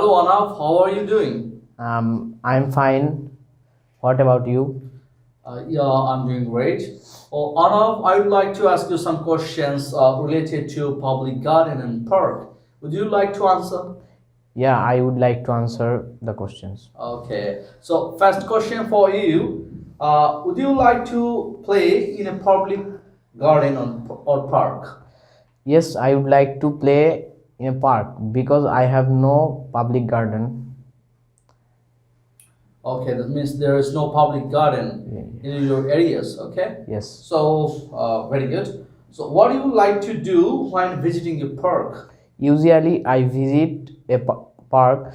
Hello Anav, how are you doing? I'm fine. What about you? Yeah, I'm doing great. Oh, Anav, I would like to ask you some questions related to public garden and park. Would you like to answer? Yeah, I would like to answer the questions. Okay. So first question for you. Would you like to play in a public garden or park? Yes, I would like to play in a park because I have no public garden. Okay, that means there is no public garden Yeah. in your areas. Okay. Yes. So very good. So what do you like to do when visiting a park? Usually, I visit a park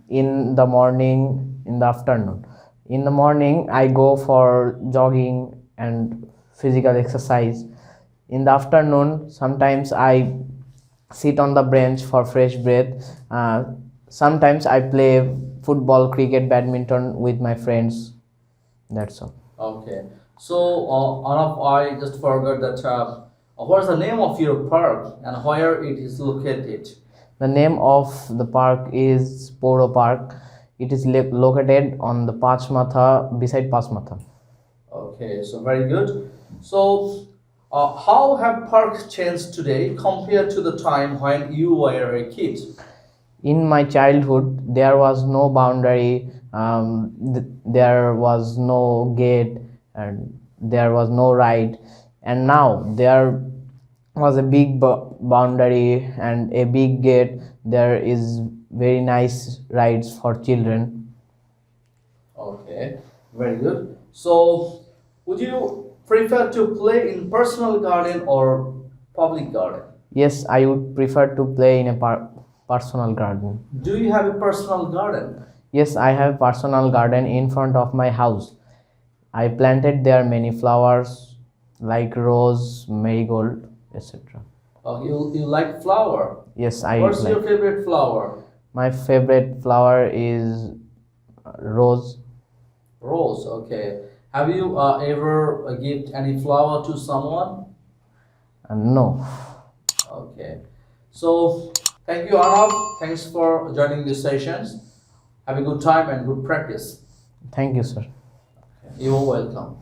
in the morning, in the afternoon. In the morning, I go for jogging and physical exercise. In the afternoon, sometimes I sit on the bench for fresh breath. Sometimes I play football, cricket, badminton with my friends. That's all. Okay. So, Arnab, I just forgot that. What is the name of your park and where it is located? The name of the park is Poro Park. It is located on the Pachmatha, beside Pachmatha. Okay, so very good. So, how have parks changed today compared to the time when you were a kid? In my childhood, there was no boundary, there was no gate, and there was no ride. And now there was a big boundary and a big gate. There is very nice rides for children. Okay, very good. So, would you prefer to play in personal garden or public garden? Yes, I would prefer to play in a personal garden. Do you have a personal garden? Yes, I have personal garden in front of my house. I planted there many flowers like rose, marigold, etc. You like flower? Yes, I What's your like. favorite flower? My favorite flower is rose. Rose. Okay. Have you ever gift any flower to someone? No. Okay. So thank you, Arnav. Thanks for joining these sessions. Have a good time and good practice. Thank you, sir. You're welcome.